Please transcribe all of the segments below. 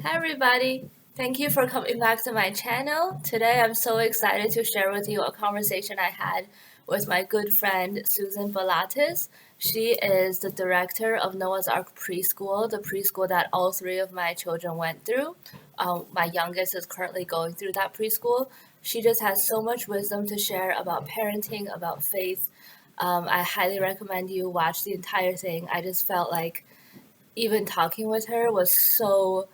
Hi everybody! Thank you for coming back to my channel. Today I'm so excited to share with you a conversation I had with my good friend Susan Bahlatzis. She is the director of Noah's Ark Preschool, the preschool that all three of my children went through. My youngest is currently going through that preschool. She just has so much wisdom to share about parenting, about faith. I highly recommend you watch the entire thing. I just felt like even talking with her was so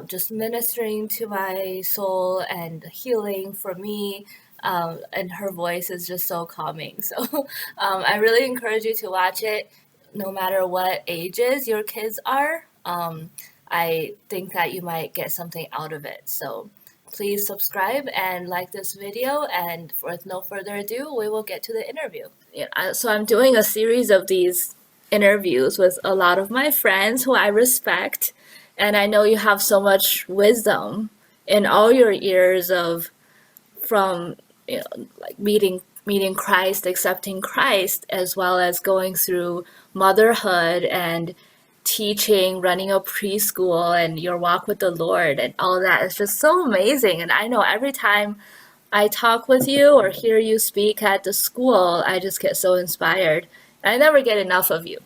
just ministering to my soul and healing for me. And her voice is just so calming. So I really encourage you to watch it no matter what ages your kids are. I think that you might get something out of it. So please subscribe and like this video. And with no further ado, we will get to the interview. So I'm doing a series of these interviews with a lot of my friends who I respect, and I know you have so much wisdom in all your years of from like meeting Christ, accepting Christ, as well as going through motherhood and teaching, running a preschool, and your walk with the Lord, and all that. It's just so amazing. And I know every time I talk with you or hear you speak at the school, I just get so inspired. I never get enough of you.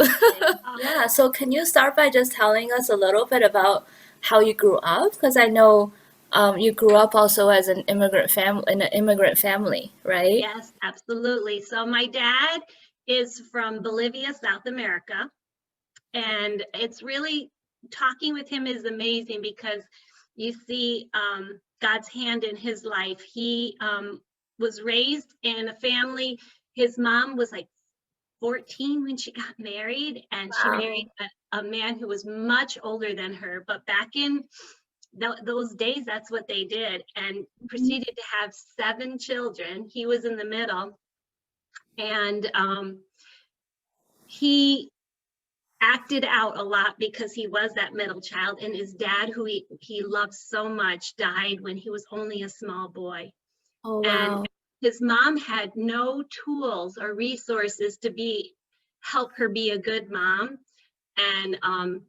Yeah, so can you start by just telling us a little bit about how you grew up? Because I know you grew up also as an immigrant family in an immigrant family, right? Yes, absolutely. So my dad is from Bolivia, South America, and it's really talking with him is amazing because you see God's hand in his life. He was raised in a family. His mom was like 14 when she got married, and she married a man who was much older than her. But back in those days, that's what they did, and proceeded to have 7 children. He was in the middle, and he acted out a lot because he was that middle child, and his dad, who he loved so much, died when he was only a small boy. Oh, And wow. his mom had no tools or resources to help her be a good mom. And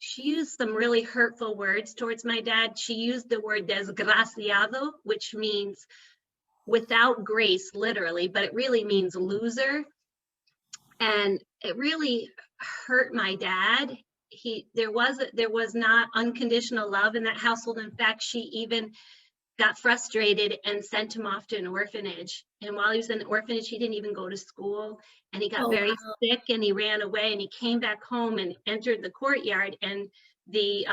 she used some really hurtful words towards my dad. She used the word desgraciado, which means without grace, literally, but it really means loser. And it really hurt my dad. There was not unconditional love in that household. In fact, she even got frustrated and sent him off to an orphanage. And while he was in the orphanage, he didn't even go to school, and he got Oh, very wow. sick, and he ran away, and he came back home and entered the courtyard, and the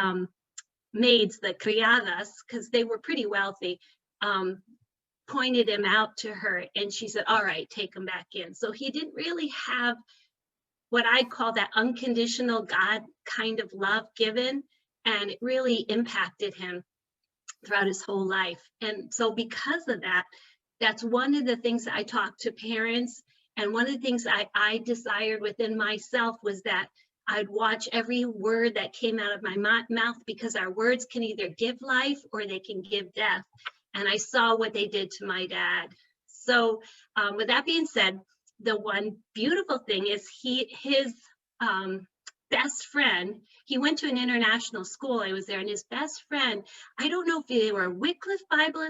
maids, the criadas, because they were pretty wealthy, pointed him out to her, and she said, all right, take him back in. So he didn't really have what I call that unconditional God kind of love given, and it really impacted him throughout his whole life. And so because of that, that's one of the things that I talk to parents, and one of the things I desired within myself was that I'd watch every word that came out of my mouth, because our words can either give life or they can give death. And I saw what they did to my dad. So with that being said, the one beautiful thing is his best friend, he went to an international school. I was there, and his best friend, I don't know if they were Wycliffe Bible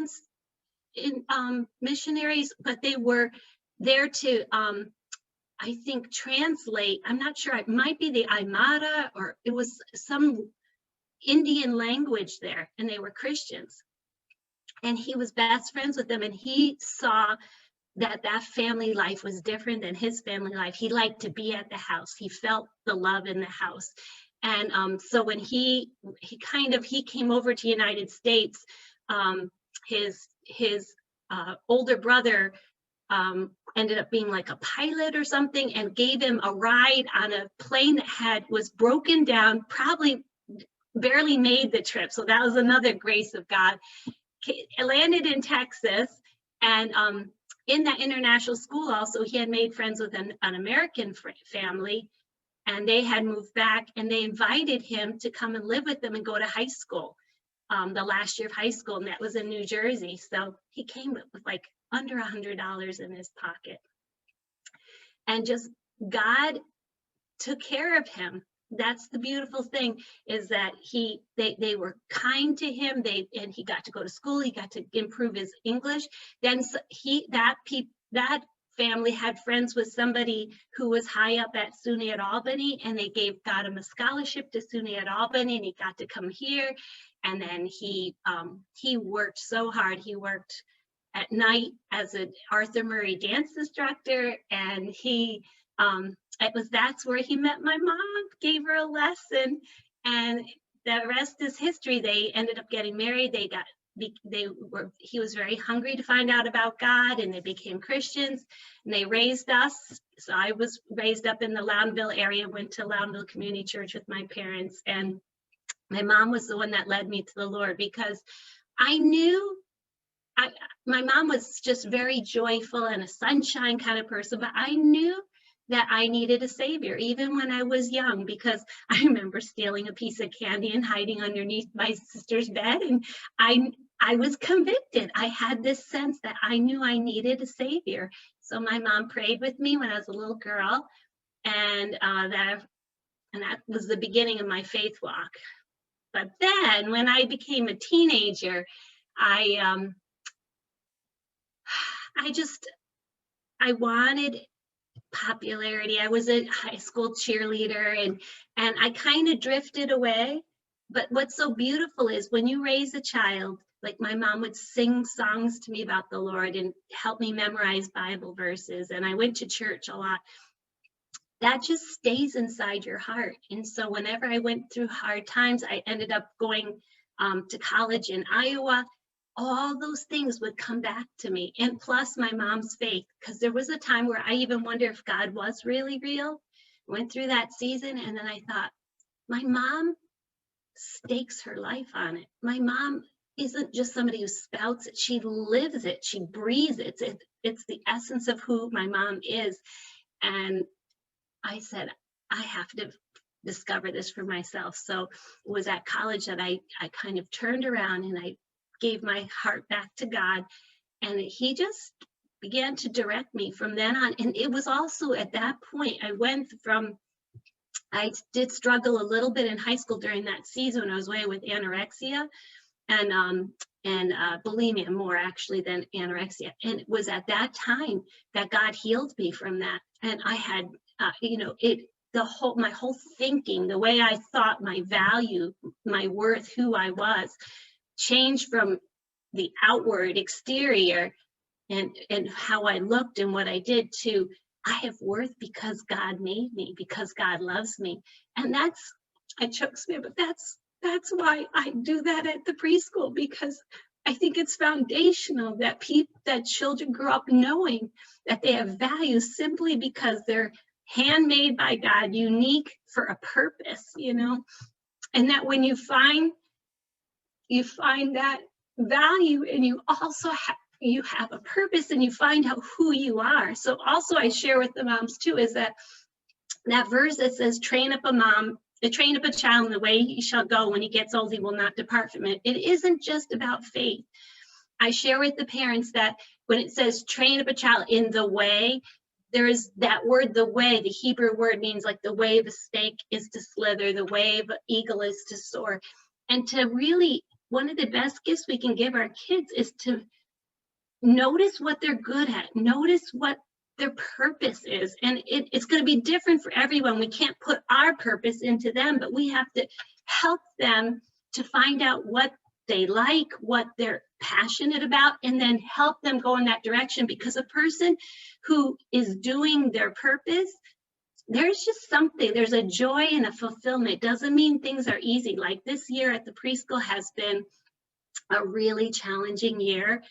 missionaries, but they were there to, I think, translate. I'm not sure. It might be the Aymara, or it was some Indian language there, and they were Christians. And he was best friends with them, and he saw that family life was different than his family life. He liked to be at the house. He felt the love in the house. And so when he came over to United States, his older brother ended up being like a pilot or something, and gave him a ride on a plane that was broken down, probably barely made the trip. So that was another grace of God. It landed in Texas, and in that international school also, he had made friends with an American family, and they had moved back, and they invited him to come and live with them and go to high school, the last year of high school, and that was in New Jersey. So he came with like under $100 in his pocket, and just God took care of him that's the beautiful thing, is that they were kind to him. And he got to go to school. He got to improve his English. Then that family had friends with somebody who was high up at SUNY at Albany, and they got him a scholarship to SUNY at Albany, and he got to come here. And then he worked so hard. He worked at night as an Arthur Murray dance instructor, and that's where he met my mom, gave her a lesson, and the rest is history. They ended up getting married. He was very hungry to find out about God, and they became Christians, and they raised us. So I was raised up in the Loudonville area, went to Loudonville Community Church with my parents, and my mom was the one that led me to the Lord, because I knew my mom was just very joyful and a sunshine kind of person, but I knew that I needed a savior, even when I was young, because I remember stealing a piece of candy and hiding underneath my sister's bed, and I was convicted. I had this sense that I knew I needed a savior. So my mom prayed with me when I was a little girl, and that was the beginning of my faith walk. But then when I became a teenager, I wanted popularity. I was a high school cheerleader, and I kind of drifted away. But what's so beautiful is when you raise a child, like my mom would sing songs to me about the Lord and help me memorize Bible verses, and I went to church a lot. That just stays inside your heart. And so whenever I went through hard times, I ended up going to college in Iowa. All those things would come back to me, and plus my mom's faith, because there was a time where I even wonder if God was really real. Went through that season, and then I thought, my mom stakes her life on it. My mom isn't just somebody who spouts it, she lives it, she breathes it. It's the essence of who my mom is. And I said, I have to discover this for myself. So it was at college that I kind of turned around, and I gave my heart back to God, and he just began to direct me from then on. And it was also at that point I did struggle a little bit in high school during that season. I was away with anorexia and bulimia, more actually than anorexia. And it was at that time that God healed me from that. And I had, my whole thinking, the way I thought, my value, my worth, who I was, changed from the outward exterior and how I looked and what I did to I have worth because God made me, because God loves me. And I chokes me, but that's why I do that at the preschool, because I think it's foundational that children grow up knowing that they have value simply because they're handmade by God, unique for a purpose, and that when you find that value, and you also have a purpose, and you find out who you are. So also I share with the moms too, is that verse that says, train up a child in the way he shall go. When he gets old, he will not depart from it. It isn't just about faith. I share with the parents that when it says train up a child in the way, there is that word, the way. The Hebrew word means like the way of a snake is to slither, the way of an eagle is to soar. And to really, one of the best gifts we can give our kids is to notice what they're good at, notice what their purpose is. And it's going to be different for everyone. We can't put our purpose into them, but we have to help them to find out what they like, what they're passionate about, and then help them go in that direction. Because a person who is doing their purpose, there's just something, there's a joy and a fulfillment. It doesn't mean things are easy. Like this year at the preschool has been a really challenging year,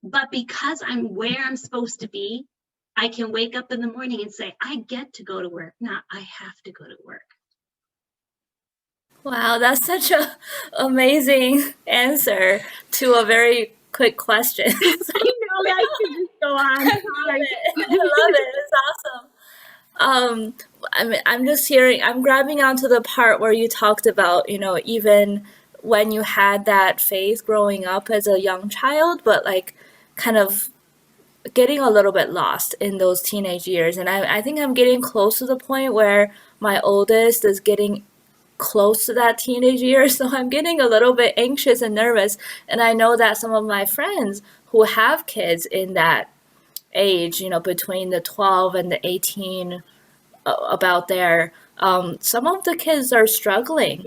but because I'm where I'm supposed to be, I can wake up in the morning and say, I get to go to work, not I have to go to work. Wow, that's such a amazing answer to a very quick question. I know, I can just go on. I love it. It's awesome. I'm grabbing onto the part where you talked about, even when you had that faith growing up as a young child, but like kind of getting a little bit lost in those teenage years. And I think I'm getting close to the point where my oldest is getting close to that teenage year, so I'm getting a little bit anxious and nervous. And I know that some of my friends who have kids in that age, between the 12 and the 18, about there, some of the kids are struggling.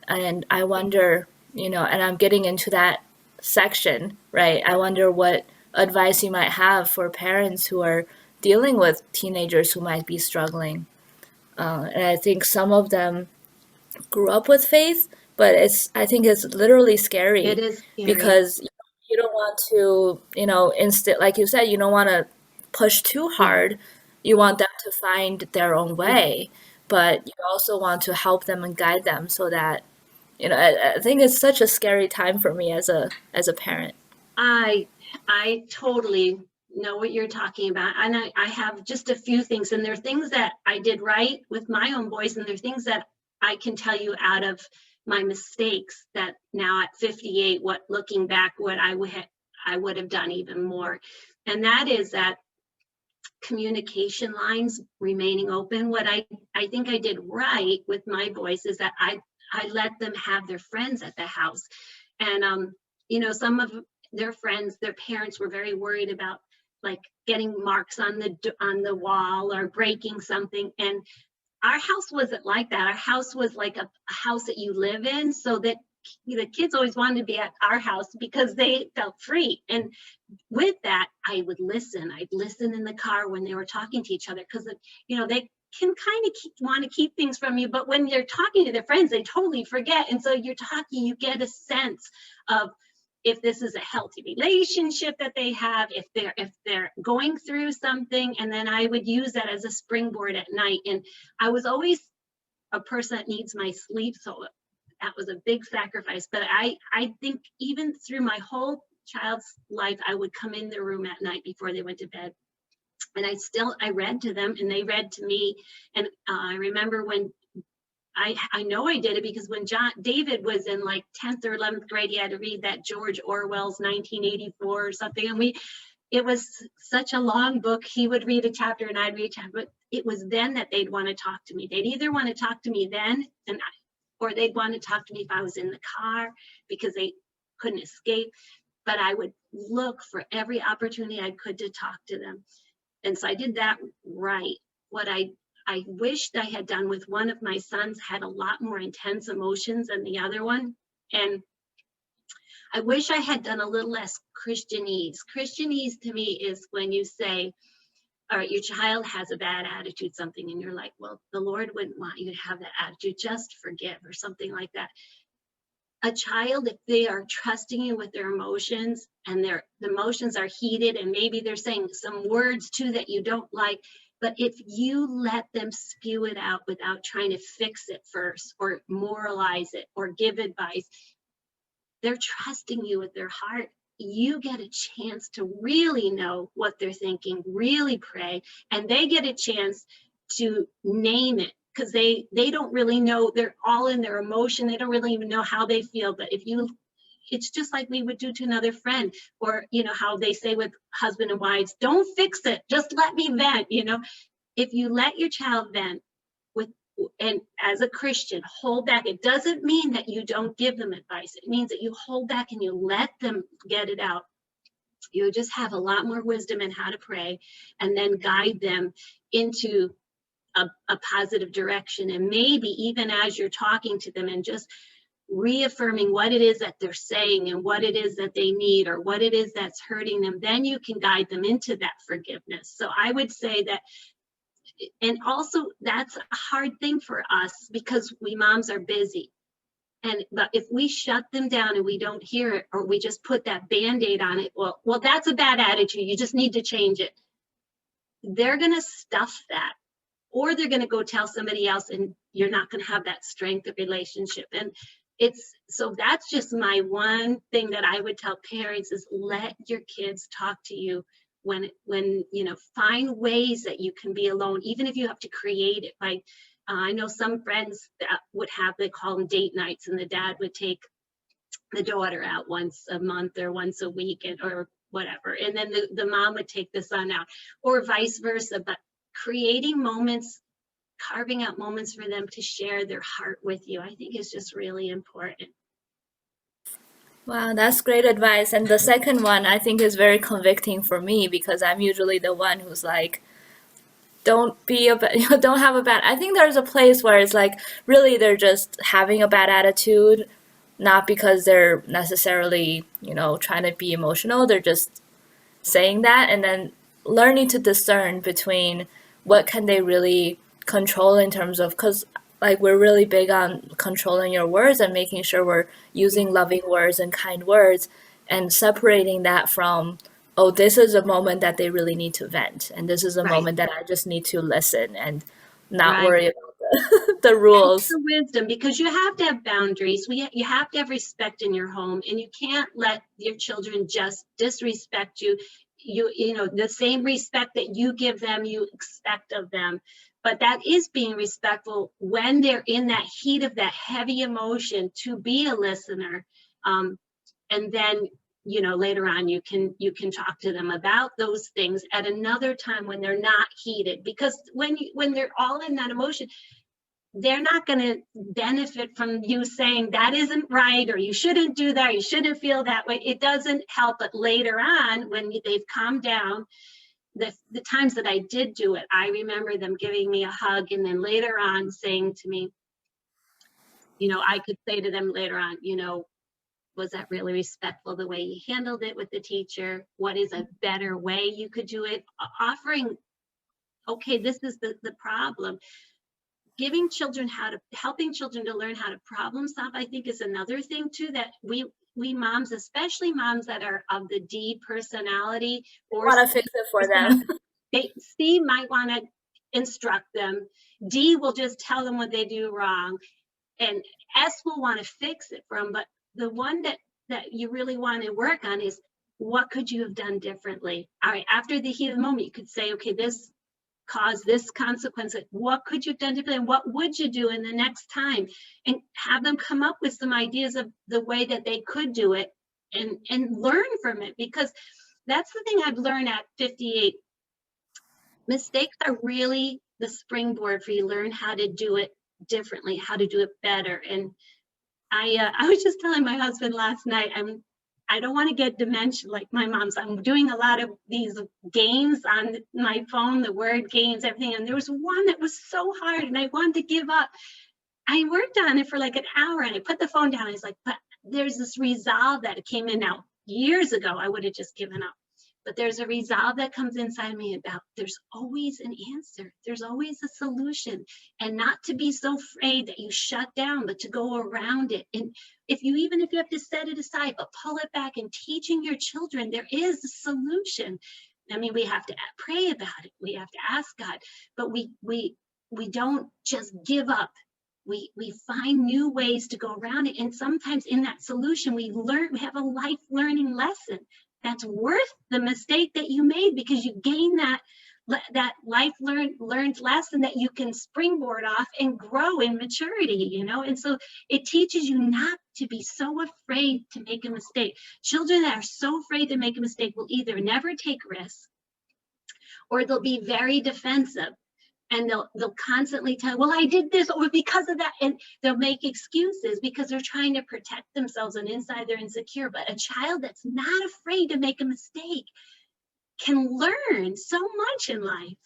And I wonder, and I'm getting into that section, right? I wonder what advice you might have for parents who are dealing with teenagers who might be struggling. And I think some of them grew up with faith, but I think it's literally It scary is scary. because you don't want to, like you said, you don't want to push too No. hard. You want them to find their own way, but you also want to help them and guide them so that, I think it's such a scary time for me as a parent. I I totally know what you're talking about. And I have just a few things, and there are things that I did right with my own boys, and there are things that I can tell you out of my mistakes that now at 58, what looking back, what I would have done even more. And that is that communication lines remaining open. What I think I did right with my boys is that I let them have their friends at the house. And some of their friends, their parents were very worried about like getting marks on the wall or breaking something. And our house wasn't like that. Our house was like a house that you live in, so that the kids always wanted to be at our house because they felt free. And with that, I would listen. I'd listen in the car when they were talking to each other, because they can kind of want to keep things from you, but when they're talking to their friends, they totally forget. And so you're talking, you get a sense of if this is a healthy relationship that they have, if they're going through something. And then I would use that as a springboard at night. And I was always a person that needs my sleep, so that was a big sacrifice. But I think even through my whole child's life, I would come in their room at night before they went to bed, and I read to them and they read to me. And I remember when I know I did it because when David was in like 10th or 11th grade, he had to read that George Orwell's 1984 or something. And it was such a long book. He would read a chapter and I'd read a chapter, but it was then that they'd want to talk to me. They'd either want to talk to me then, or they'd want to talk to me if I was in the car because they couldn't escape. But I would look for every opportunity I could to talk to them. And so I did that right. What I wished I had done with one of my sons had a lot more intense emotions than the other one. And I wish I had done a little less Christianese. Christianese to me is when you say, all right, your child has a bad attitude, something, and you're like, well, the Lord wouldn't want you to have that attitude, just forgive, or something like that. A child, if they are trusting you with their emotions and the emotions are heated and maybe they're saying some words too that you don't like, but if you let them spew it out without trying to fix it first or moralize it or give advice, they're trusting you with their heart. You get a chance to really know what they're thinking, really pray, and they get a chance to name it, because they don't really know. They're all in their emotion. They don't really even know how they feel. But it's just like we would do to another friend, or how they say with husband and wives, don't fix it, just let me vent. If you let your child vent, and as a Christian, hold back. It doesn't mean that you don't give them advice. It means that you hold back and you let them get it out. You just have a lot more wisdom in how to pray, and then guide them into a positive direction. And maybe even as you're talking to them and just reaffirming what it is that they're saying and what it is that they need or what it is that's hurting them, then you can guide them into that forgiveness. So I would say that. And also, that's a hard thing for us because we moms are busy. But if we shut them down and we don't hear it, or we just put that Band-Aid on it, well, that's a bad attitude, you just need to change it. They're going to stuff that, or they're going to go tell somebody else, and you're not going to have that strength of relationship. And so that's just my one thing that I would tell parents is let your kids talk to you when find ways that you can be alone, even if you have to create it. Like I know some friends that would have, they call them date nights, and the dad would take the daughter out once a month or once a week, or whatever, and then the mom would take the son out, or vice versa. But creating moments carving out moments for them to share their heart with you, I think is just really important. Wow, that's great advice. And the second one I think is very convicting for me because I'm usually the one who's like, don't be a don't have a bad. I think there's a place where it's like really they're just having a bad attitude, not because they're necessarily, trying to be emotional. They're just saying that, and then learning to discern between what can they really control in terms of, because like we're really big on controlling your words and making sure we're using loving words and kind words, and separating that from, oh, this is a moment that they really need to vent, and this is a Right. moment that I just need to listen and not Right. worry about the That's rules. the wisdom, because you have to have boundaries. You have to have respect in your home, and you can't let your children just disrespect you. The same respect that you give them, you expect of them. But that is being respectful when they're in that heat of that heavy emotion, to be a listener. And then, later on you can talk to them about those things at another time when they're not heated, because when they're all in that emotion, they're not going to benefit from you saying that isn't right, or you shouldn't do that, you shouldn't feel that way. It doesn't help. But later on, when they've calmed down, the times that I did do it, I remember them giving me a hug, and then later on saying to me, I could say to them later on, was that really respectful the way you handled it with the teacher? What is a better way you could do it? Offering, okay, this is the problem. Helping children to learn how to problem solve, I think, is another thing too, that we moms, especially moms that are of the D personality I or want to C fix it for them. personality, C might want to instruct them, D will just tell them what they do wrong, and S will want to fix it for them. But the one that you really want to work on is, what could you have done differently? All right, after the heat of the moment, you could say, okay, this cause this consequence. What could you have done differently? And what would you do in the next time? And have them come up with some ideas of the way that they could do it, and learn from it. Because that's the thing I've learned at 58. Mistakes are really the springboard for you to learn how to do it differently, how to do it better. And I was just telling my husband last night, I don't want to get dementia like my mom's. I'm doing a lot of these games on my phone, the word games, everything. And there was one that was so hard and I wanted to give up. I worked on it for like an hour and I put the phone down. I was like, but there's this resolve that came in. Now, years ago, I would have just given up. But there's a resolve that comes inside me about there's always an answer. There's always a solution, and not to be so afraid that you shut down, but to go around it. And even if you have to set it aside, but pull it back, and teaching your children there is a solution. I mean, we have to pray about it. We have to ask God, but we don't just give up. We find new ways to go around it. And sometimes in that solution, we have a life learning lesson that's worth the mistake that you made, because you gain that life learned lesson that you can springboard off and grow in maturity, and so it teaches you not to be so afraid to make a mistake. Children that are so afraid to make a mistake will either never take risks, or they'll be very defensive, and they'll constantly tell, well, I did this or because of that, and they'll make excuses because they're trying to protect themselves, and inside they're insecure. But a child that's not afraid to make a mistake can learn so much in life.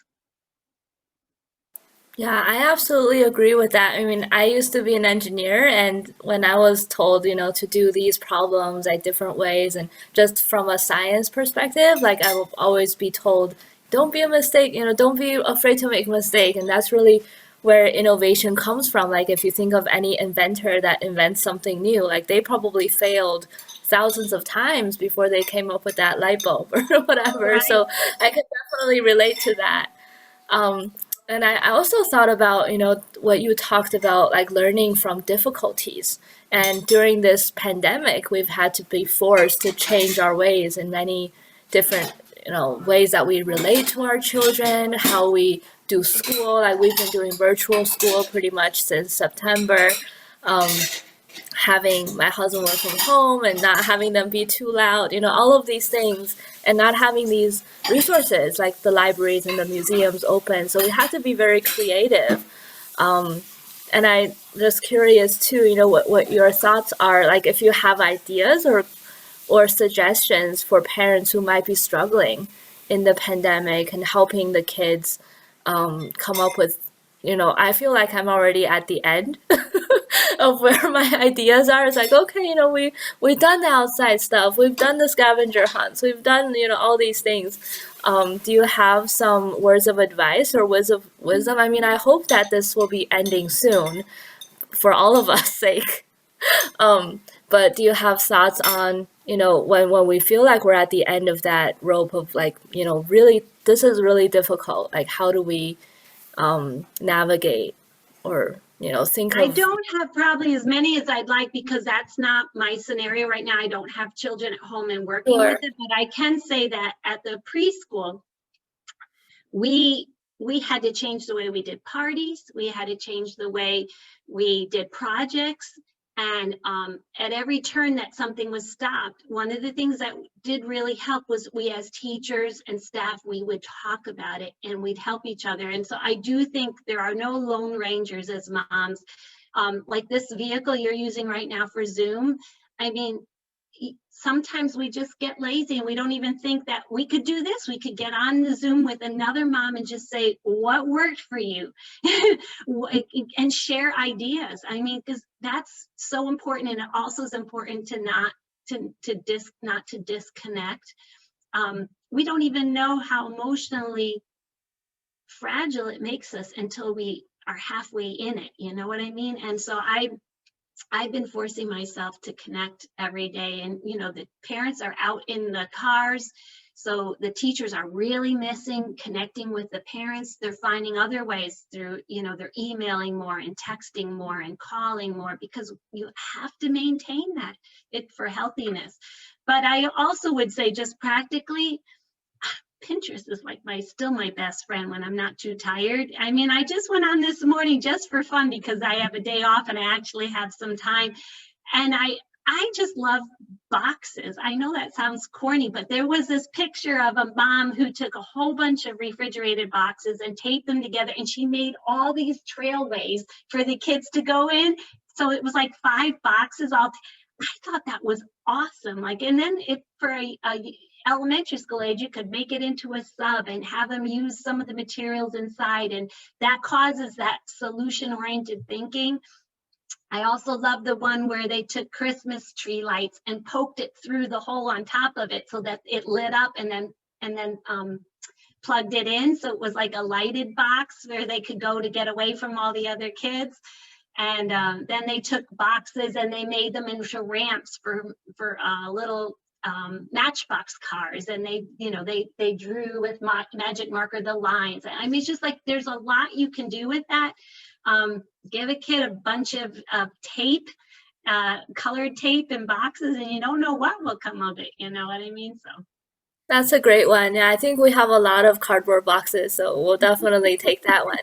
Yeah, I absolutely agree with that. I mean, I used to be an engineer, and when I was told, to do these problems like different ways, and just from a science perspective, like I will always be told, don't be a mistake, don't be afraid to make a mistake. And that's really where innovation comes from. Like if you think of any inventor that invents something new, like they probably failed thousands of times before they came up with that light bulb or whatever. Right. So I can definitely relate to that. Um, and I also thought about, what you talked about, like learning from difficulties. And during this pandemic, we've had to be forced to change our ways in many different, ways that we relate to our children, how we do school. Like we've been doing virtual school pretty much since September. Um, Having my husband work from home and not having them be too loud, all of these things, and not having these resources like the libraries and the museums open. So we had to be very creative. And I just curious too, what your thoughts are, like if you have ideas or suggestions for parents who might be struggling in the pandemic and helping the kids come up with, I feel like I'm already at the end of where my ideas are. It's like, okay, we've done the outside stuff, we've done the scavenger hunts, we've done, all these things. Do you have some words of advice or words of wisdom? I mean, I hope that this will be ending soon for all of us' sake. But do you have thoughts on, when we feel like we're at the end of that rope of like, really, this is really difficult. Like, how do we navigate or, think I of. don't have probably as many as I'd like because that's not my scenario right now. I don't have children at home and working with Sure. it, but I can say that at the preschool, we had to change the way we did parties. We had to change the way we did projects. And at every turn that something was stopped, one of the things that did really help was we as teachers and staff, we would talk about it and we'd help each other. And so I do think there are no lone rangers as moms. Like this vehicle you're using right now for Zoom. I mean, sometimes we just get lazy and we don't even think that we could do this. We could get on the Zoom with another mom and just say, what worked for you? And share ideas. I mean, because that's so important. And it also is important to not to disconnect. We don't even know how emotionally fragile it makes us until we are halfway in it. You know what I mean? And so I've been forcing myself to connect every day. And, the parents are out in the cars. So the teachers are really missing connecting with the parents. They're finding other ways through, they're emailing more and texting more and calling more because you have to maintain that for healthiness. But I also would say just practically, Pinterest is like still my best friend when I'm not too tired. I mean, I just went on this morning just for fun because I have a day off and I actually have some time. And I just love boxes. I know that sounds corny, but there was this picture of a mom who took a whole bunch of refrigerated boxes and taped them together. And she made all these trailways for the kids to go in. So it was like 5 boxes all. I thought that was awesome. Like, and then for a elementary school age, you could make it into a sub and have them use some of the materials inside, and that causes that solution-oriented thinking. I also love the one where they took Christmas tree lights and poked it through the hole on top of it so that it lit up and then plugged it in. So it was like a lighted box where they could go to get away from all the other kids. And then they took boxes and they made them into ramps for little matchbox cars, and they drew with magic marker the lines. I mean, it's just like there's a lot you can do with that. Give a kid a bunch of tape, colored tape and boxes, and you don't know what will come of it. You know what I mean? So That's a great one. Yeah, I think we have a lot of cardboard boxes, so we'll definitely take that one.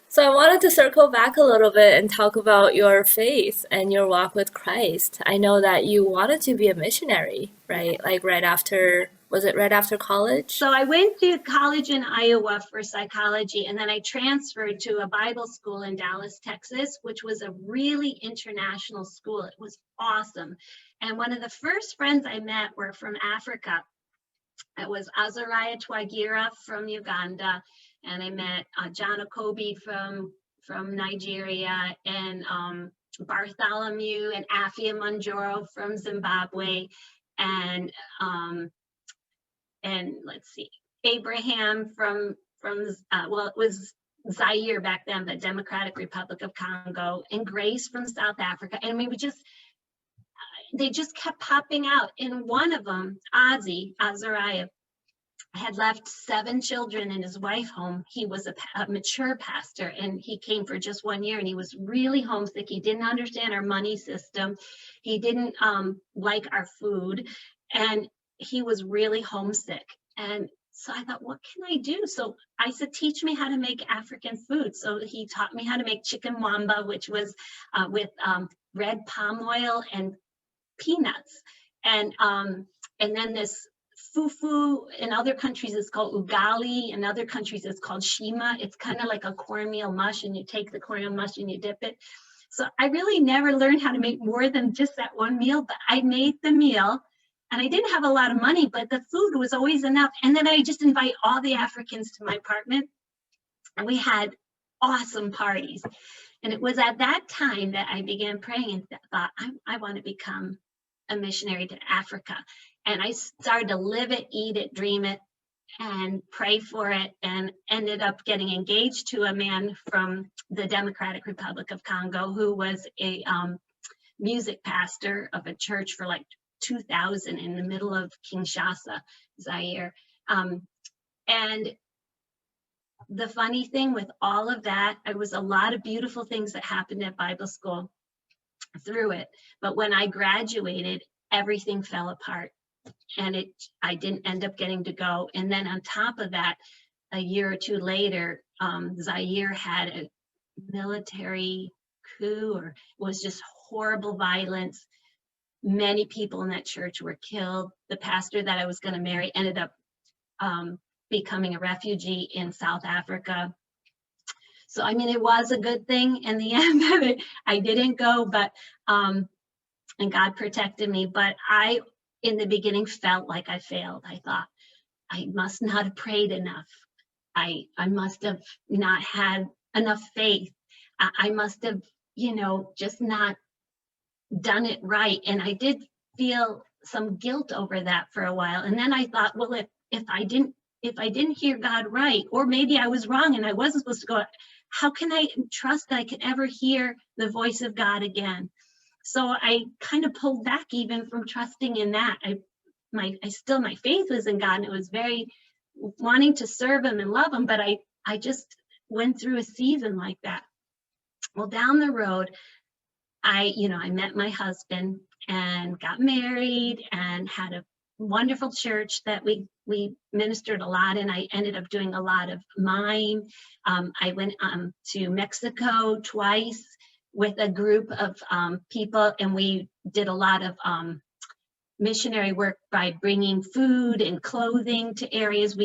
So I wanted to circle back a little bit and talk about your faith and your walk with Christ. I know that you wanted to be a missionary, right? Like was it right after college? So I went to college in Iowa for psychology, and then I transferred to a Bible school in Dallas, Texas, which was a really international school. It was awesome. And one of the first friends I met were from Africa. It was Azariah Twagira from Uganda, and I met John Okobi from Nigeria, and Bartholomew and Afia Manjoro from Zimbabwe, and let's see, Abraham from well, it was Zaire back then, but Democratic Republic of Congo, and Grace from South Africa. And we would they just kept popping out. And one of them, Azariah, had left 7 children and his wife home. He was a mature pastor, and he came for just 1 year, and he was really homesick. He didn't understand our money system. He didn't like our food, and he was really homesick. And so I thought, what can I do? So I said, teach me how to make African food. So he taught me how to make chicken wamba, which was with red palm oil and peanuts. And then this fufu. In other countries, it's called ugali. In other countries, it's called shima. It's kind of like a cornmeal mush, and you take the cornmeal mush and you dip it. So I really never learned how to make more than just that one meal, but I made the meal. And I didn't have a lot of money, but the food was always enough. And then I just invite all the Africans to my apartment, and we had awesome parties. And it was at that time that I began praying and thought, I want to become a missionary to Africa. And I started to live it, eat it, dream it, and pray for it, and ended up getting engaged to a man from the Democratic Republic of Congo who was a music pastor of a church for like 2000 in the middle of Kinshasa, Zaire. And the funny thing with all of that, there was a lot of beautiful things that happened at Bible school through it. But when I graduated, everything fell apart, and I didn't end up getting to go. And then on top of that, a year or two later, Zaire had a military coup, or it was just horrible violence. Many people in that church were killed. The pastor that I was going to marry ended up becoming a refugee in South Africa. So, I mean, it was a good thing in the end that I didn't go, but, and God protected me. But I, in the beginning, felt like I failed. I thought, I must not have prayed enough. I must have not had enough faith. I must have, just not done it right. And I did feel some guilt over that for a while. And then I thought, well, if I didn't hear God right, or maybe I was wrong and I wasn't supposed to go, how can I trust that I could ever hear the voice of God again? So I kind of pulled back even from trusting in that. My faith was in God, and it was very wanting to serve him and love him, but I just went through a season like that. Well, down the road, I met my husband and got married and had a wonderful church that we ministered a lot, and I ended up doing a lot of mime. I went to Mexico twice with a group of people, and we did a lot of missionary work by bringing food and clothing to areas.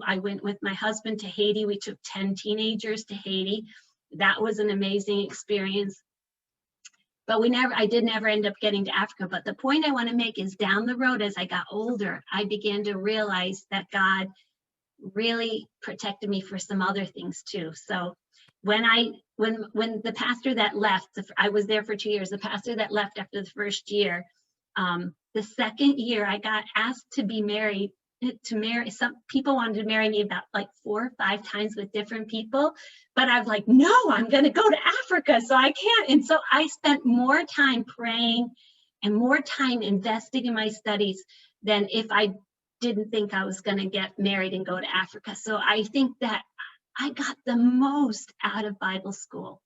I went with my husband to Haiti. We took 10 teenagers to Haiti. That was an amazing experience. But I did never end up getting to Africa. But the point I want to make is, down the road, as I got older, I began to realize that God really protected me for some other things too. So when the pastor that left, I was there for 2 years, the pastor that left after the first year, the second year I got asked to marry. Some people wanted to marry me about like 4 or 5 times with different people, but I was like, no, I'm going to go to Africa, so I can't. And so I spent more time praying and more time investing in my studies than if I didn't think I was going to get married and go to Africa. So I think that I got the most out of Bible school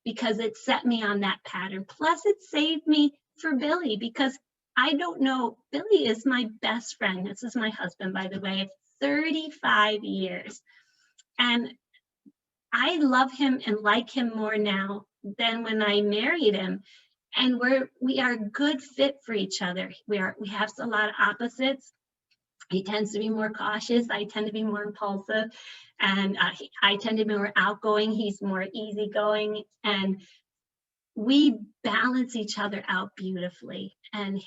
because it set me on that pattern. Plus, it saved me for Billy, because I don't know, Billy is my best friend. This is my husband, by the way, of 35 years. And I love him and like him more now than when I married him. And we are a good fit for each other. We have a lot of opposites. He tends to be more cautious. I tend to be more impulsive. And I tend to be more outgoing. He's more easygoing. And we balance each other out beautifully. And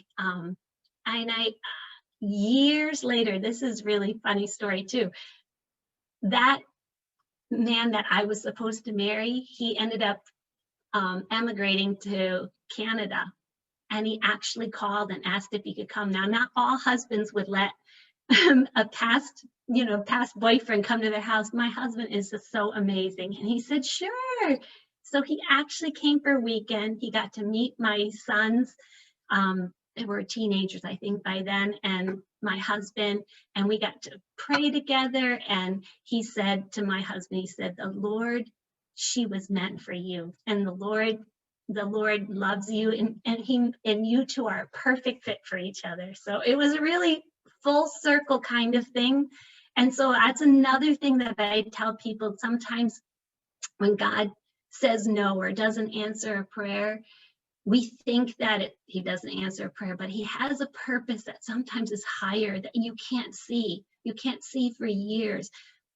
years later, this is really funny story too, that man that I was supposed to marry, he ended up emigrating to Canada, and he actually called and asked if he could come. Now, not all husbands would let a past boyfriend come to their house. My husband is just so amazing, and he said, sure. So he actually came for a weekend. He got to meet my sons. They were teenagers, I think, by then, and my husband, and we got to pray together. And he said to my husband, he said, the Lord, she was meant for you, and the Lord loves you, and you two are a perfect fit for each other. So it was a really full circle kind of thing. And so that's another thing that I tell people. Sometimes when God says no or doesn't answer a prayer, we think that he doesn't answer a prayer, but he has a purpose that sometimes is higher that you can't see. You can't see for years,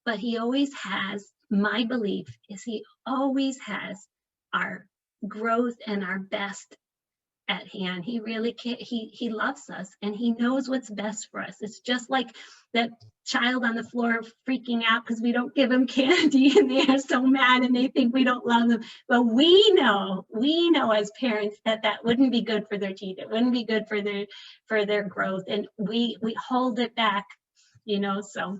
but he always has, my belief is he always has our growth and our best at hand. He really can't, he loves us and he knows what's best for us. It's just like that child on the floor freaking out because we don't give them candy and they are so mad and they think we don't love them. But we know as parents that that wouldn't be good for their teeth. It wouldn't be good for their growth. And we hold it back, you know, so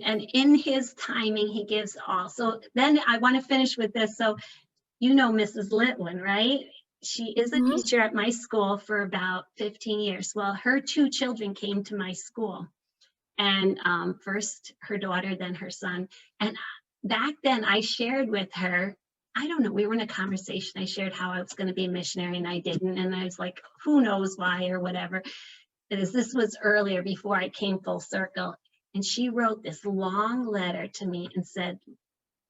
and in his timing, he gives all. So then I want to finish with this. So you know Mrs. Litwin, right? She is a teacher at my school for about 15 years. Well, her two children came to my school, and first her daughter, then her son. And back then I shared with her, I don't know, we were in a conversation. I shared how I was going to be a missionary and I didn't. And I was like, who knows why or whatever. This was earlier before I came full circle. And she wrote this long letter to me and said,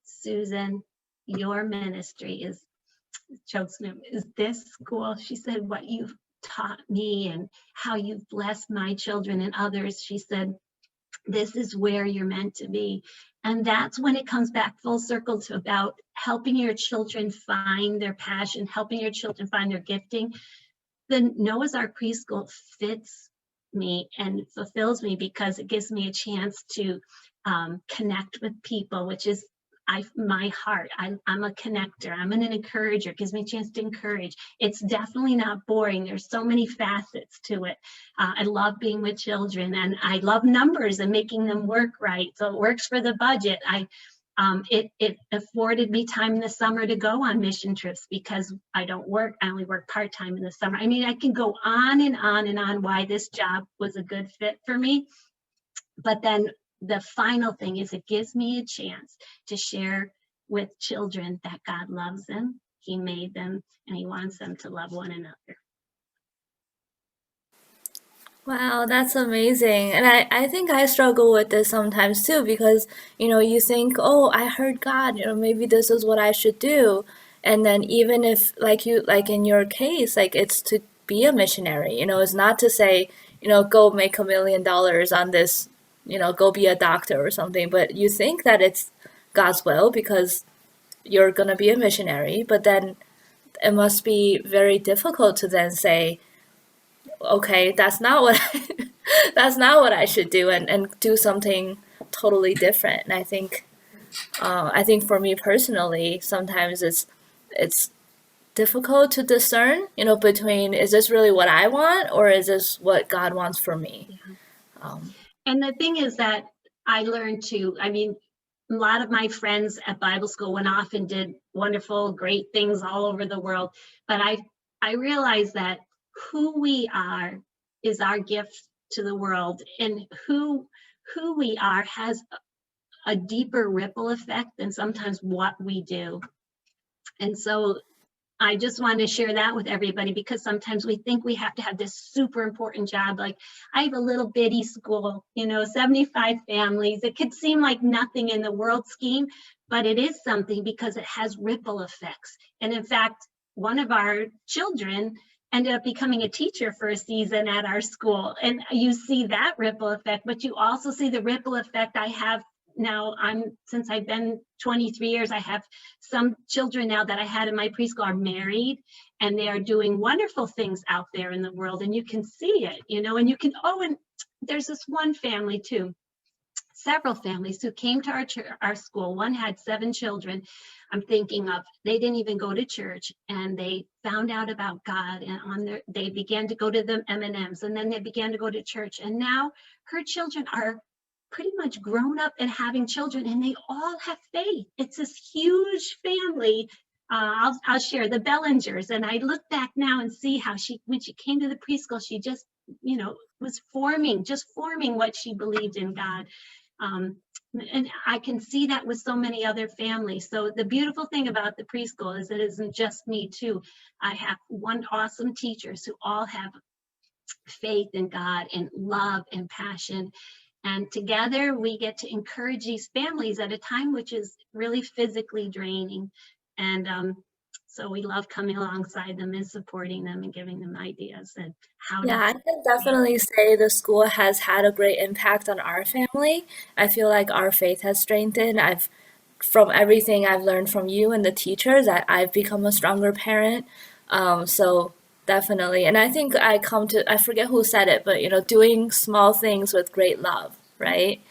Susan, your ministry is this school. She said, what you've taught me and how you've blessed my children and others. She said, this is where you're meant to be. And that's when it comes back full circle to about helping your children find their passion, helping your children find their gifting. The Noah's Ark Preschool fits me and fulfills me because it gives me a chance to connect with people, which is my heart. I'm a connector. I'm an encourager. It gives me a chance to encourage. It's definitely not boring. There's so many facets to it. I love being with children and I love numbers and making them work right. So it works for the budget. It afforded me time in the summer to go on mission trips because I don't work. I only work part-time in the summer. I mean, I can go on and on and on why this job was a good fit for me. But then the final thing is it gives me a chance to share with children that God loves them, he made them, and he wants them to love one another. Wow, that's amazing. And I think I struggle with this sometimes too because, you think, oh, I heard God, maybe this is what I should do. And then even if like in your case, like it's to be a missionary, it's not to say, go make $1 million on this, go be a doctor or something, but you think that it's God's will because you're gonna be a missionary, but then it must be very difficult to then say, okay, that's not what that's not what I should do, and do something totally different. And I think for me personally, sometimes it's difficult to discern, between is this really what I want or is this what God wants for me? Yeah. Um, And the thing is that I learned I mean, a lot of my friends at Bible school went off and did wonderful, great things all over the world. But I realized that who we are is our gift to the world, and who we are has a deeper ripple effect than sometimes what we do. And so I just wanted to share that with everybody because sometimes we think we have to have this super important job. Like I have a little bitty school, 75 families. It could seem like nothing in the world scheme, but it is something because it has ripple effects. And in fact, one of our children ended up becoming a teacher for a season at our school. And you see that ripple effect, but you also see the ripple effect I have now. Since I've been 23 years, I have some children now that I had in my preschool are married and they are doing wonderful things out there in the world. And you can see it, and you can, and there's this one family too, several families who came to our school. One had 7 children. I'm thinking of, they didn't even go to church and they found out about God and they began to go to the M&Ms and then they began to go to church. And now her children are pretty much grown up and having children and they all have faith. It's this huge family. I'll share the Bellingers. And I look back now and see how when she came to the preschool, she just, was forming what she believed in God. And I can see that with so many other families. So the beautiful thing about the preschool is it isn't just me too. I have one awesome teachers who all have faith in God and love and passion. And together we get to encourage these families at a time which is really physically draining. And So we love coming alongside them and supporting them and giving them ideas and how to. Yeah, I can definitely say the school has had a great impact on our family. I feel like our faith has strengthened. From everything I've learned from you and the teachers, I've become a stronger parent. So definitely. And I think I forget who said it, but doing small things with great love, right?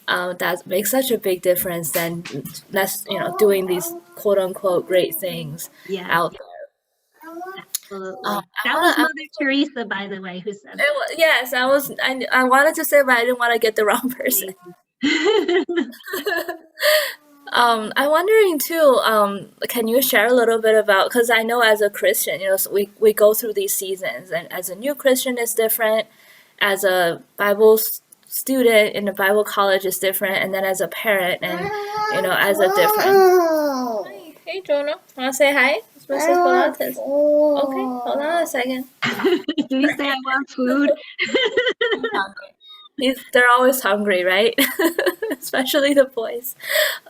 That makes such a big difference than doing these quote unquote great things Yes, out there. absolutely. I That was want to Mother Teresa, by the way, who said Yes, I wanted to say, but I didn't want to get the wrong person. that. I'm wondering too, can you share a little bit about, because I know as a Christian, so we go through these seasons, and as a new Christian is different, as a student in a Bible college is different, and then as a parent and, as a different. Hi. Hey, Jonah. Want to say hi? It's Mrs. Bahlatzis. Okay, hold on a second. Did he say I want food? Hungry. They're always hungry, right? Especially the boys.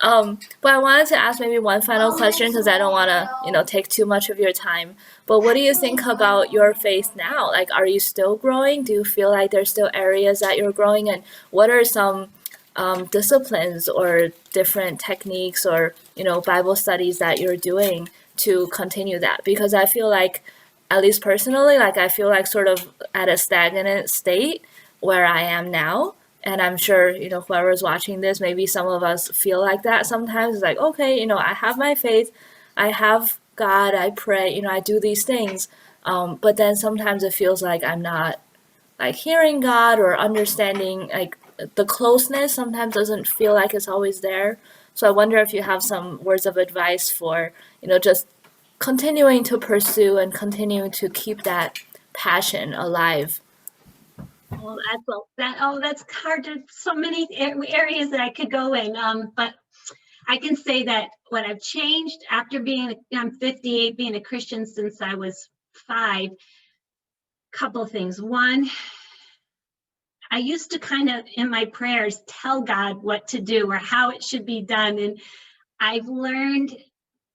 But I wanted to ask maybe one final question because I don't want to, take too much of your time. But what do you think about your faith now? Like, are you still growing? Do you feel like there's still areas that you're growing? And what are some disciplines or different techniques or, Bible studies that you're doing to continue that? Because I feel like, at least personally, like I feel like sort of at a stagnant state where I am now. And I'm sure, whoever's watching this, maybe some of us feel like that sometimes. It's like, okay, I have my faith, I have God, I pray, I do these things. But then sometimes it feels like I'm not like hearing God or understanding, like the closeness sometimes doesn't feel like it's always there. So I wonder if you have some words of advice for, just continuing to pursue and continuing to keep that passion alive. That's hard to so many areas that I could go in. But I can say that what I've changed after I'm 58, being a Christian since I was 5, couple of things. One, I used to kind of in my prayers tell God what to do or how it should be done. And I've learned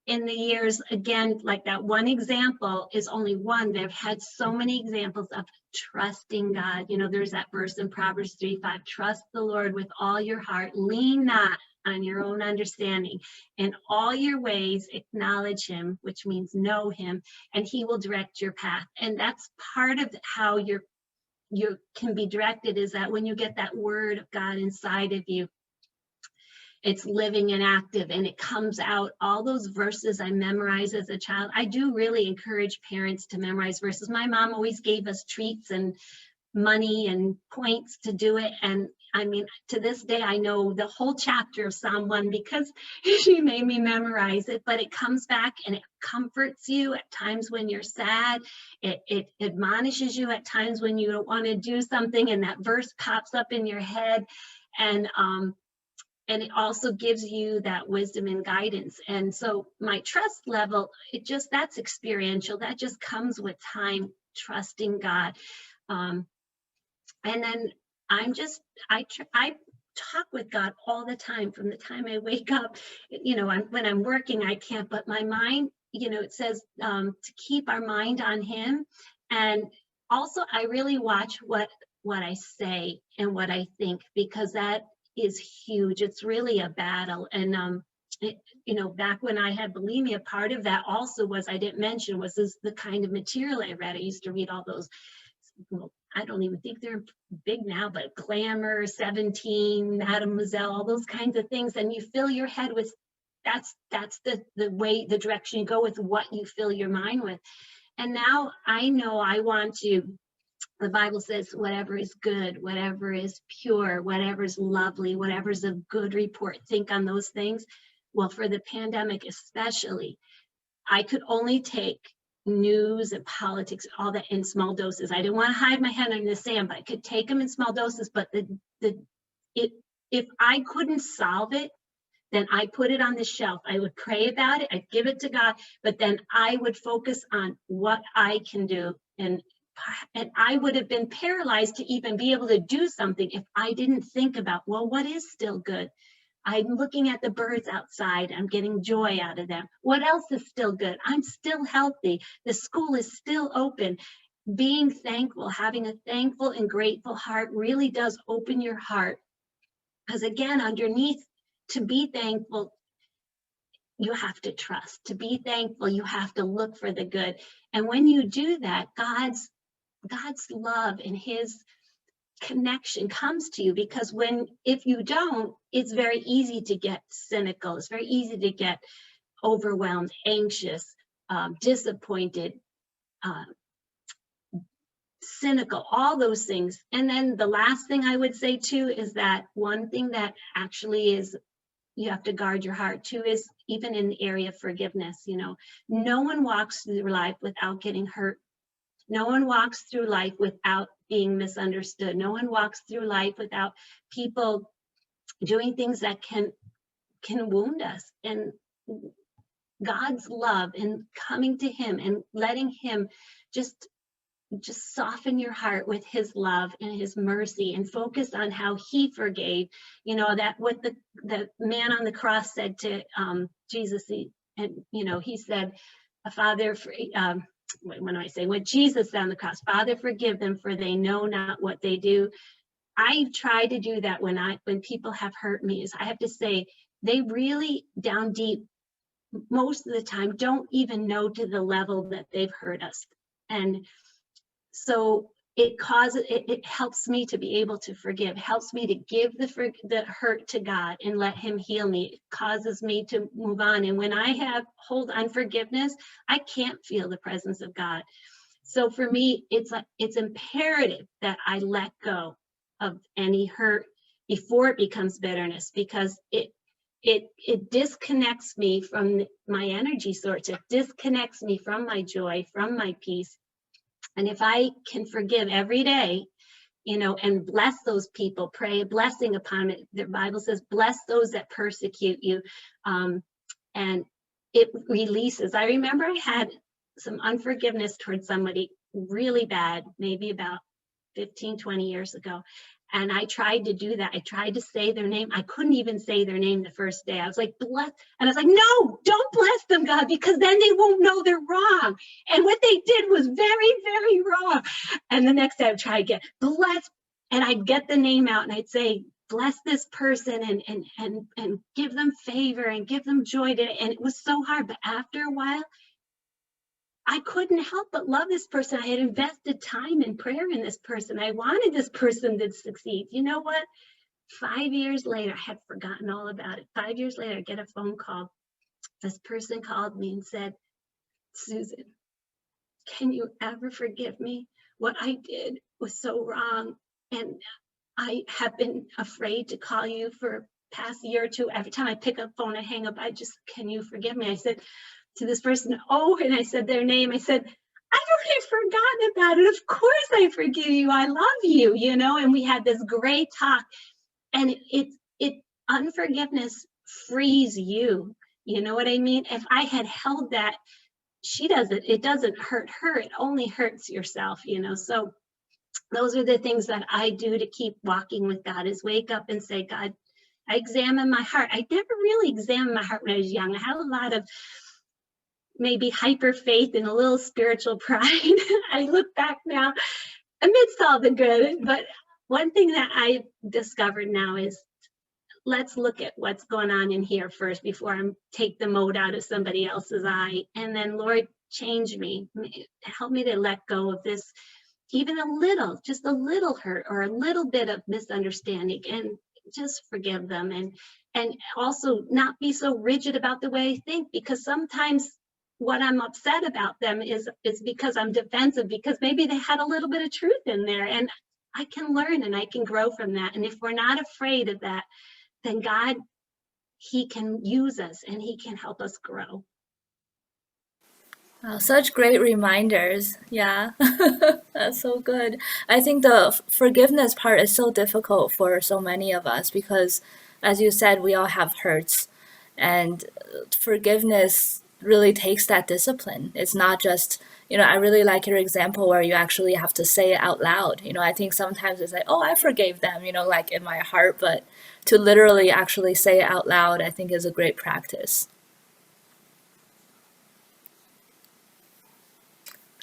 in the years, again, like that one example is only one. They've had so many examples of trusting God. There's that verse in Proverbs 3:5, trust the Lord with all your heart, lean not on your own understanding. In all your ways, acknowledge him, which means know him, and he will direct your path. And that's part of how you can be directed, is that when you get that word of God inside of you, it's living and active, and it comes out. All those verses I memorized as a child, I do really encourage parents to memorize verses. My mom always gave us treats and money and points to do it. And I mean, to this day, I know the whole chapter of Psalm 1 because she made me memorize it, but it comes back and it comforts you at times when you're sad. It admonishes you at times when you don't want to do something, and that verse pops up in your head. And it also gives you that wisdom and guidance. And so my trust level, that's experiential. That just comes with time, trusting God. And then I talk with God all the time, from the time I wake up. When I'm working, I can't, but my mind, it says to keep our mind on him. And also I really watch what I say and what I think, because that is huge. It's really a battle. And back when I had bulimia, part of that also was, I didn't mention, was the kind of material I read. I used to read all those, well, I don't even think they're big now, but Glamour, 17, Mademoiselle, all those kinds of things. And you fill your head with, that's the way, the direction you go with what you fill your mind with. And now I know I want to, the Bible says, whatever is good, whatever is pure, whatever is lovely, whatever is of good report, think on those things. Well, for the pandemic especially, I could only take news and politics, all that, in small doses. I didn't want to hide my head in the sand, but I could take them in small doses. But if I couldn't solve it, then I put it on the shelf. I would pray about it. I'd give it to God, but then I would focus on what I can do. And I would have been paralyzed to even be able to do something if I didn't think about, well, what is still good? I'm looking at the birds outside. I'm getting joy out of them. What else is still good? I'm still healthy. The school is still open. Being thankful, having a thankful and grateful heart really does open your heart. Because again, underneath, to be thankful, you have to trust. To be thankful, you have to look for the good. And when you do that, God's love and his connection comes to you, because if you don't, it's very easy to get cynical. It's very easy to get overwhelmed, anxious, disappointed, cynical, all those things. And then the last thing I would say too is that one thing that actually is you have to guard your heart too is even in the area of forgiveness. No one walks through life without getting hurt. No one walks through life without being misunderstood. No one walks through life without people doing things that can wound us. And God's love and coming to him and letting him just soften your heart with his love and his mercy, and focus on how he forgave. That what the man on the cross said to Jesus, he said, Father, what Jesus said on the cross, Father, forgive them, for they know not what they do. I try to do that when people have hurt me. Is I have to say, they really down deep, most of the time, don't even know to the level that they've hurt us. And so it helps me to be able to forgive, helps me to give the hurt to God and let him heal me. It causes me to move on. And when I hold unforgiveness, I can't feel the presence of God. So for me, it's imperative that I let go of any hurt before it becomes bitterness, because it disconnects me from my energy source. It disconnects me from my joy, from my peace. And if I can forgive every day, and bless those people, pray a blessing upon it. The Bible says, bless those that persecute you. And it releases. I remember I had some unforgiveness towards somebody really bad, maybe about 15, 20 years ago. And I tried to do that. I tried to say their name. I couldn't even say their name the first day. I was like, bless. And I was like, no, don't bless them, God, because then they won't know they're wrong. And what they did was very, very wrong. And the next day I would try again, bless. And I'd get the name out and I'd say, bless this person and give them favor and give them joy today. And it was so hard. But after a while, I couldn't help but love this person. I had invested time and prayer in this person. I wanted this person to succeed. You know what? 5 years later, I had forgotten all about it. 5 years later, I get a phone call. This person called me and said, Susan, can you ever forgive me? What I did was so wrong. And I have been afraid to call you for past year or two. Every time I pick up the phone, I hang up. Can you forgive me? I said to this person, and I said their name. I said, I've forgotten about it. Of course I forgive you. I love you, and we had this great talk. And unforgiveness frees you. You know what I mean? If I had held that, it doesn't hurt her. It only hurts yourself, So those are the things that I do to keep walking with God, is wake up and say, God, I examine my heart. I never really examined my heart when I was young. I had a lot of maybe hyper faith and a little spiritual pride. I look back now amidst all the good, but one thing that I discovered now is, let's look at what's going on in here first before I take the mote out of somebody else's eye. And then, Lord, change me, help me to let go of this, even just a little hurt or a little bit of misunderstanding, and just forgive them. And also not be so rigid about the way I think, because sometimes what I'm upset about them is because I'm defensive, because maybe they had a little bit of truth in there, and I can learn and I can grow from that. And if we're not afraid of that, then God, he can use us and he can help us grow. Wow, such great reminders. Yeah, that's so good. I think the forgiveness part is so difficult for so many of us because, as you said, we all have hurts, and forgiveness really takes that discipline. It's not just, I really like your example where you actually have to say it out loud. I think sometimes it's like, oh, I forgave them, like in my heart, but to literally actually say it out loud, I think is a great practice.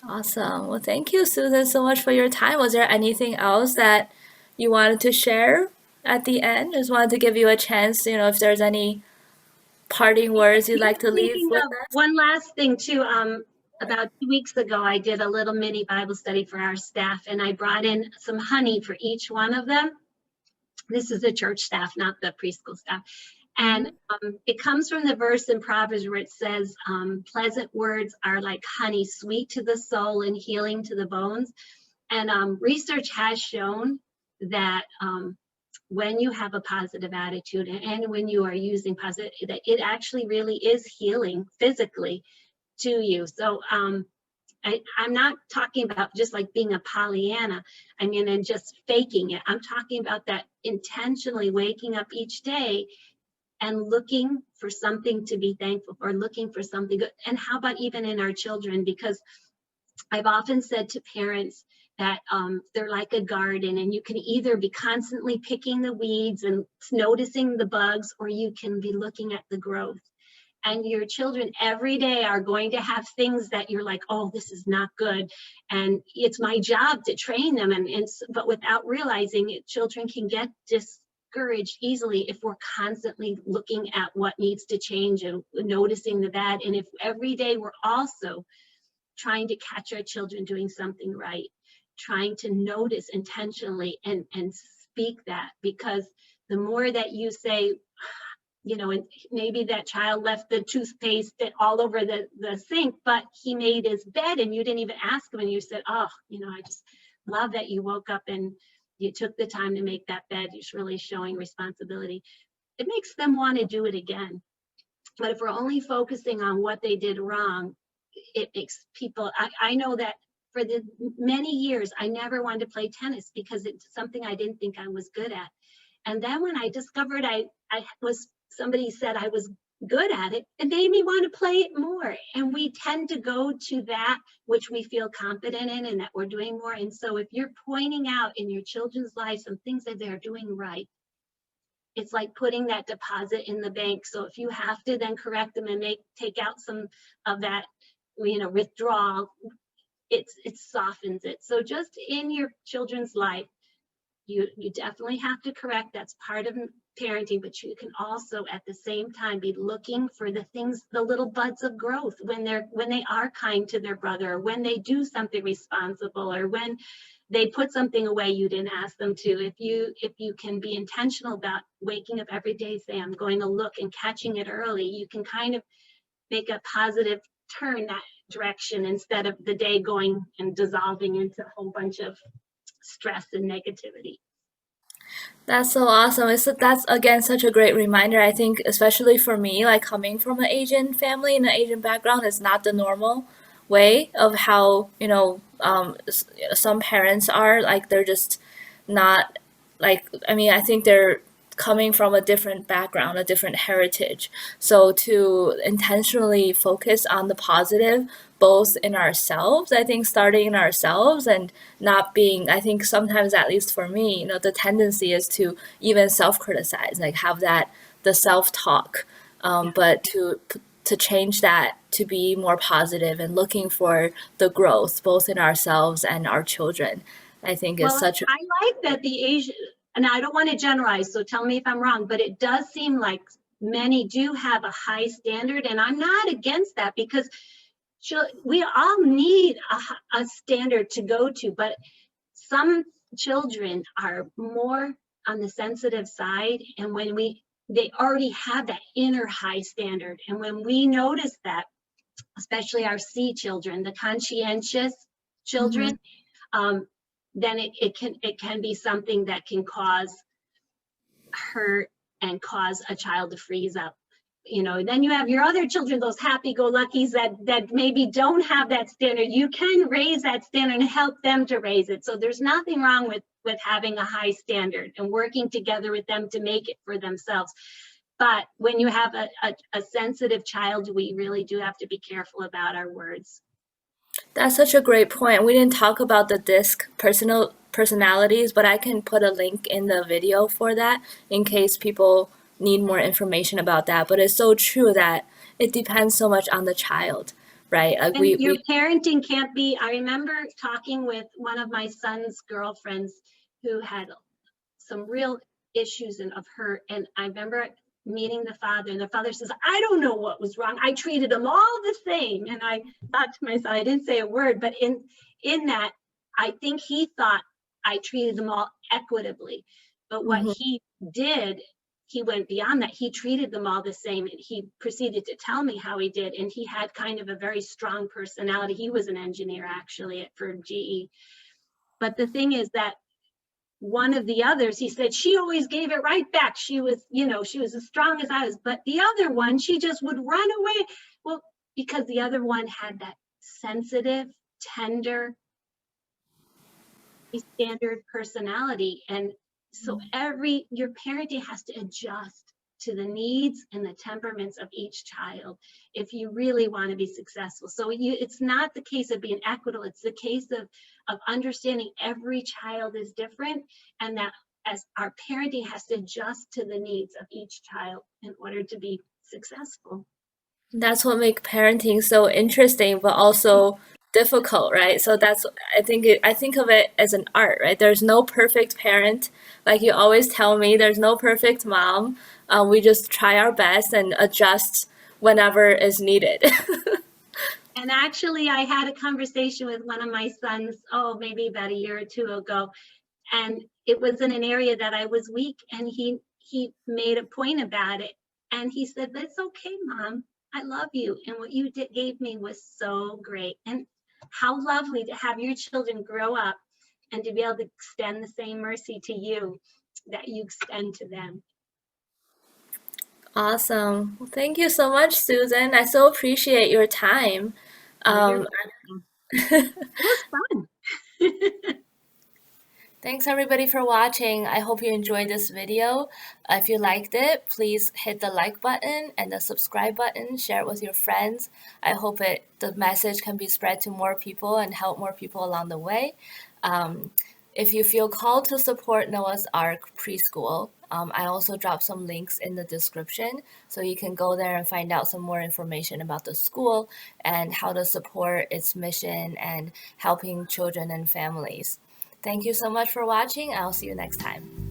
Awesome. Well, thank you, Susan, so much for your time. Was there anything else that you wanted to share at the end? Just wanted to give you a chance, if there's any parting words you'd like to leave Thinking with of us. one last thing too. About 2 weeks ago, I did a little mini Bible study for our staff, and I brought in some honey for each one of them. This is the church staff, not the preschool staff. And it comes from the verse in Proverbs where it says, pleasant words are like honey, sweet to the soul and healing to the bones. And research has shown that when you have a positive attitude and when you are using positive, that it actually really is healing physically to you. So I'm not talking about just like being a Pollyanna, and just faking it. I'm talking about that intentionally waking up each day and looking for something to be thankful for, looking for something good. And how about even in our children? Because I've often said to parents that they're like a garden, and you can either be constantly picking the weeds and noticing the bugs, or you can be looking at the growth. And your children every day are going to have things that you're like, oh, this is not good. And it's my job to train them. But without realizing it, children can get discouraged easily if we're constantly looking at what needs to change and noticing the bad. And if every day we're also trying to catch our children doing something right, trying to notice intentionally and speak that, because the more that you say, and maybe that child left the toothpaste all over the sink, but he made his bed and you didn't even ask him, and you said, oh, I just love that you woke up and you took the time to make that bed. You're really showing responsibility. It makes them want to do it again. But if we're only focusing on what they did wrong, it makes people, I know that for the many years, I never wanted to play tennis because it's something I didn't think I was good at. And then when I discovered somebody said I was good at it, it made me want to play it more. And we tend to go to that which we feel confident in and that we're doing more. And so if you're pointing out in your children's lives some things that they're doing right, it's like putting that deposit in the bank. So if you have to then correct them and take out some of that, withdrawal, it softens it. So just in your children's life, you definitely have to correct. That's part of parenting, but you can also at the same time be looking for the things, the little buds of growth when they are kind to their brother, or when they do something responsible, or when they put something away you didn't ask them to. If you can be intentional about waking up every day, say, I'm going to look, and catching it early, you can kind of make a positive turn that direction instead of the day going and dissolving into a whole bunch of stress and negativity. That's so awesome. That's again such a great reminder. I think especially for me, like coming from an Asian family and an Asian background is not the normal way of how, some parents are. Like they're just not like, I think they're coming from a different background, a different heritage. So to intentionally focus on the positive, both in ourselves, I think starting in ourselves and not being, I think sometimes, at least for me, the tendency is to even self-criticize, like have the self-talk, but to change that to be more positive and looking for the growth both in ourselves and our children, I think is such a. I like that the Asian, and I don't want to generalize, so tell me if I'm wrong, but it does seem like many do have a high standard, and I'm not against that, because we all need a standard to go to, but some children are more on the sensitive side, and they already have that inner high standard, and when we notice that, especially our C children, the conscientious children, then it can be something that can cause hurt and cause a child to freeze up. Then you have your other children, those happy-go-luckies that maybe don't have that standard. You can raise that standard and help them to raise it. So there's nothing wrong with having a high standard and working together with them to make it for themselves. But when you have a sensitive child, we really do have to be careful about our words. That's such a great point. We didn't talk about the disc personalities, but I can put a link in the video for that in case people need more information about that. But it's so true that it depends so much on the child, right? Like And your we parenting can't be, I remember talking with one of my son's girlfriends who had some real issues of her. And I remember meeting the father, and the father says, I don't know what was wrong. I treated them all the same. And I thought to myself, I didn't say a word, but in that, I think he thought I treated them all equitably. But what Mhm. he did, he went beyond that. He treated them all the same. And he proceeded to tell me how he did. And he had kind of a very strong personality. He was an engineer actually for GE. But the thing is that one of the others, he said, she always gave it right back. She was, she was as strong as I was. But the other one, she just would run away. Well, because the other one had that sensitive, tender, standard personality. And so your parenting has to adjust to the needs and the temperaments of each child if you really want to be successful. So it's not the case of being equitable, it's the case of understanding every child is different, and that as our parenting has to adjust to the needs of each child in order to be successful. That's what makes parenting so interesting, but also difficult, right? So that's I think of it as an art, right? There's no perfect parent, like you always tell me. There's no perfect mom. We just try our best and adjust whenever is needed. And actually, I had a conversation with one of my sons, maybe about a year or two ago, and it was in an area that I was weak, and he made a point about it, and he said, that's okay, Mom, I love you, and what you gave me was so great. And how lovely to have your children grow up and to be able to extend the same mercy to you that you extend to them. Awesome. Well, thank you so much, Susan. I so appreciate your time. You're Um, welcome. It was fun. Thanks everybody for watching. I hope you enjoyed this video. If you liked it, please hit the like button and the subscribe button. Share it with your friends. I hope the message can be spread to more people and help more people along the way. Um, if you feel called to support Noah's Ark Preschool, I also dropped some links in the description, so you can go there and find out some more information about the school and how to support its mission and helping children and families. Thank you so much for watching. I'll see you next time.